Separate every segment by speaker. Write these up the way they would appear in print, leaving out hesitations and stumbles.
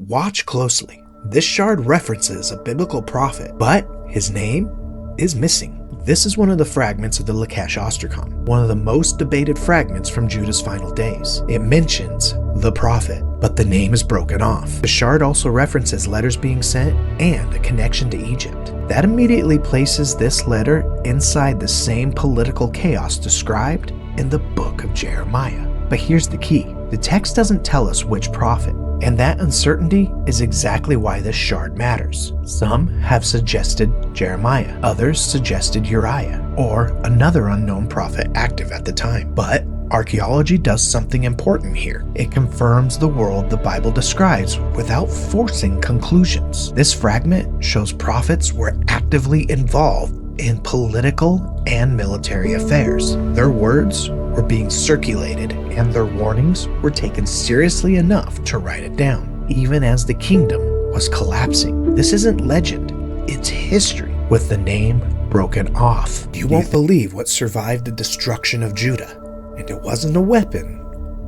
Speaker 1: watch closely. This shard references a biblical prophet, but his name is missing. This is one of the fragments of the Lachesh Ostracon, one of the most debated fragments from Judah's final days. It mentions the prophet, but the name is broken off. The shard also references letters being sent and a connection to Egypt. That immediately places this letter inside the same political chaos described in the book of Jeremiah. But here's the key. The text doesn't tell us which prophet, and that uncertainty is exactly why this shard matters. Some have suggested Jeremiah, others suggested Uriah, or another unknown prophet active at the time. But archaeology does something important here. It confirms the world the Bible describes without forcing conclusions. This fragment shows prophets were actively involved in political and military affairs. Their words were being circulated and their warnings were taken seriously enough to write it down, even as the kingdom was collapsing. This isn't legend, it's history with the name broken off. You won't believe what survived the destruction of Judah, and it wasn't a weapon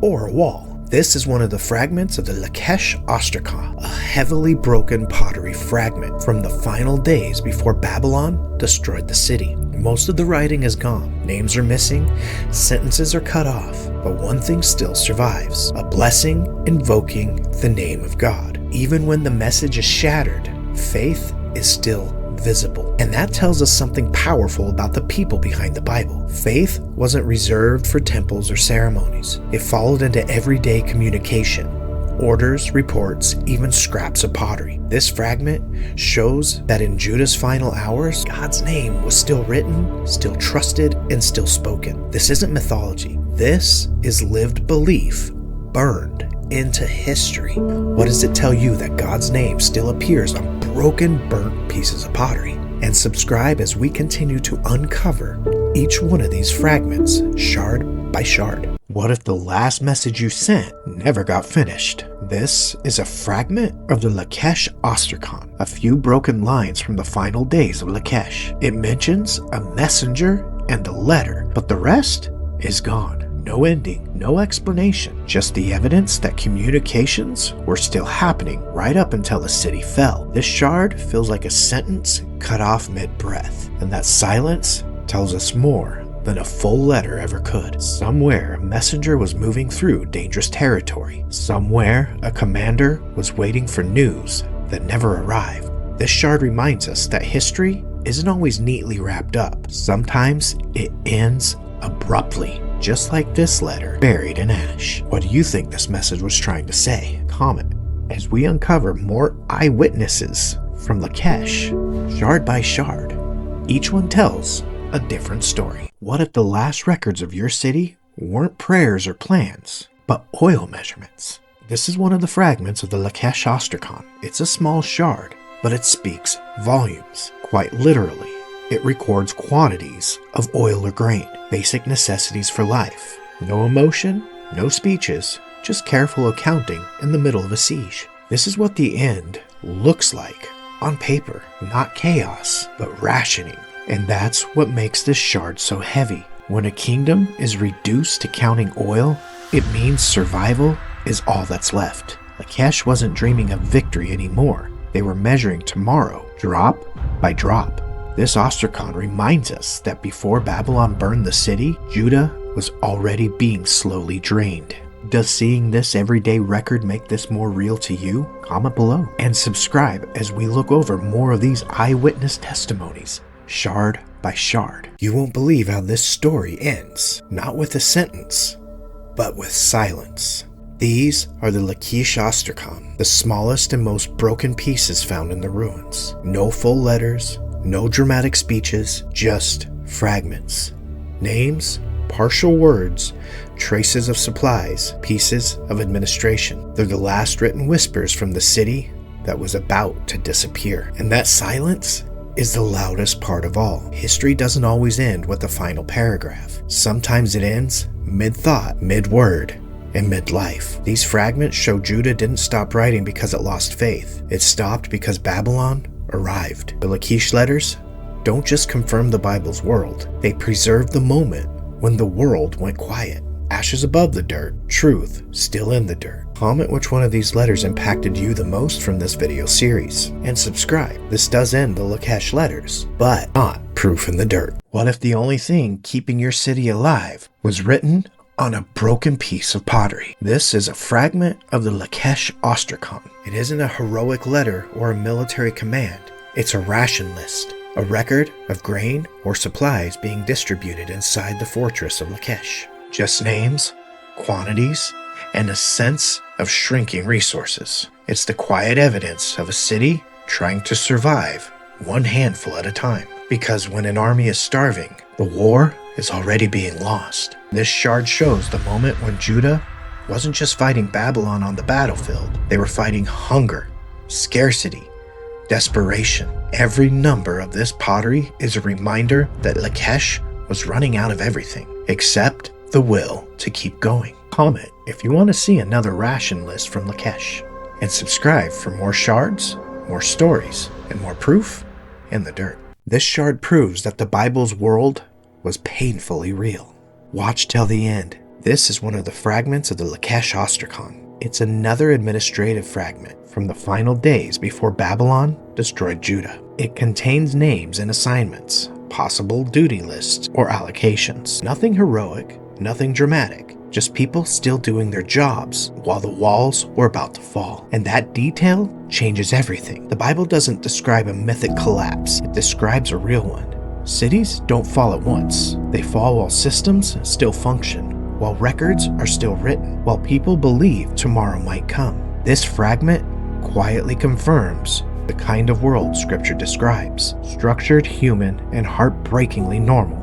Speaker 1: or a wall. This is one of the fragments of the Lachesh Ostracon, a heavily broken pottery fragment from the final days before Babylon destroyed the city. Most of the writing is gone, names are missing, sentences are cut off, but one thing still survives: a blessing invoking the name of God. Even when the message is shattered, faith is still visible. And that tells us something powerful about the people behind the Bible. Faith wasn't reserved for temples or ceremonies. It followed into everyday communication. Orders, reports, even scraps of pottery. This fragment shows that in Judah's final hours, God's name was still written, still trusted, and still spoken. This isn't mythology. This is lived belief, burned into history. What does it tell you that God's name still appears on broken, burnt pieces of pottery? And subscribe as we continue to uncover each one of these fragments, shard by shard. What if the last message you sent never got finished? This is a fragment of the Lachesh Ostracon, a few broken lines from the final days of Lachesh. It mentions a messenger and a letter, but the rest is gone. No ending, no explanation, just the evidence that communications were still happening right up until the city fell. This shard feels like a sentence cut off mid-breath, and that silence tells us more than a full letter ever could. Somewhere, a messenger was moving through dangerous territory. Somewhere, a commander was waiting for news that never arrived. This shard reminds us that history isn't always neatly wrapped up. Sometimes it ends abruptly, just like this letter, buried in ash. What do you think this message was trying to say? Comment as we uncover more eyewitnesses from Lachesh, shard by shard. Each one tells a different story. What if the last records of your city weren't prayers or plans, but oil measurements? This is one of the fragments of the Lachesh Ostracon. It's a small shard, but it speaks volumes. Quite literally, it records quantities of oil or grain, basic necessities for life. No emotion, no speeches, just careful accounting in the middle of a siege. This is what the end looks like on paper, not chaos, but rationing. And that's what makes this shard so heavy. When a kingdom is reduced to counting oil, it means survival is all that's left. Lachesh wasn't dreaming of victory anymore. They were measuring tomorrow, drop by drop. This Ostracon reminds us that before Babylon burned the city, Judah was already being slowly drained. Does seeing this everyday record make this more real to you? Comment below and subscribe as we look over more of these eyewitness testimonies, shard by shard. You won't believe how this story ends, not with a sentence, but with silence. These are the Lachesh Ostracon, the smallest and most broken pieces found in the ruins. No full letters, no dramatic speeches, just fragments. Names, partial words, traces of supplies, pieces of administration. They're the last written whispers from the city that was about to disappear. And that silence is the loudest part of all. History doesn't always end with the final paragraph. Sometimes it ends mid-thought, mid-word, and mid-life. These fragments show Judah didn't stop writing because it lost faith. It stopped because Babylon arrived. The Lachesh letters don't just confirm the Bible's world, they preserve the moment when the world went quiet. ashes above the dirt, truth still in the dirt. Comment which one of these letters impacted you the most from this video series, and subscribe. This does end the Lakesh letters, but not proof in the dirt. What if the only thing keeping your city alive was written on a broken piece of pottery? This is a fragment of the Lakesh Ostracon. It isn't a heroic letter or a military command. It's a ration list, a record of grain or supplies being distributed inside the fortress of Lakesh. Just names, quantities, and a sense of shrinking resources. It's the quiet evidence of a city trying to survive one handful at a time. Because when an army is starving, the war is already being lost. This shard shows the moment when Judah wasn't just fighting Babylon on the battlefield. They were fighting hunger, scarcity, desperation. Every number of this pottery is a reminder that Lakesh was running out of everything, except the will to keep going. Comment if you want to see another ration list from Lakesh, and subscribe for more shards, more stories, and more proof in the dirt. This shard proves that the Bible's world was painfully real. Watch till the end. This is one of the fragments of the Lakesh Ostracon. It's another administrative fragment from the final days before Babylon destroyed Judah. It contains names and assignments, possible duty lists or allocations. Nothing heroic, nothing dramatic, just people still doing their jobs while the walls were about to fall. And that detail changes everything. The Bible doesn't describe a mythic collapse, it describes a real one. Cities don't fall at once. They fall while systems still function, while records are still written, while people believe tomorrow might come. This fragment quietly confirms the kind of world Scripture describes: structured, human, and heartbreakingly normal,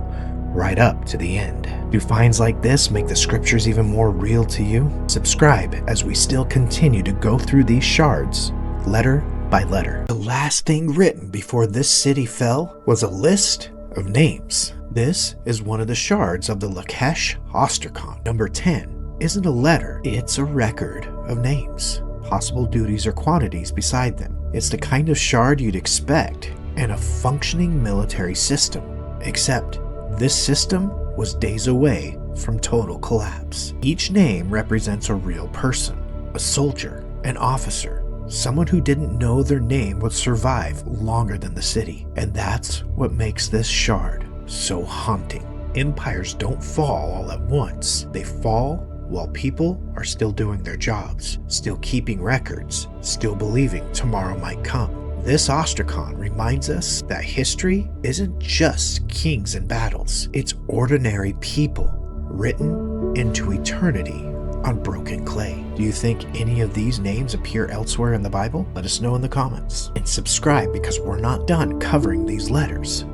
Speaker 1: right up to the end. Do finds like this make the Scriptures even more real to you? Subscribe as we still continue to go through these shards, letter by letter. The last thing written before this city fell was a list of names. This is one of the shards of the Lakesh Ostracon. Number 10 isn't a letter, it's a record of names, possible duties or quantities beside them. It's the kind of shard you'd expect in a functioning military system, except this system was days away from total collapse. Each name represents a real person, a soldier, an officer, someone who didn't know their name would survive longer than the city. And that's what makes this shard so haunting. Empires don't fall all at once. They fall while people are still doing their jobs, still keeping records, still believing tomorrow might come. This Ostracon reminds us that history isn't just kings and battles. It's ordinary people written into eternity on broken clay. Do you think any of these names appear elsewhere in the Bible? Let us know in the comments. And subscribe because we're not done covering these letters.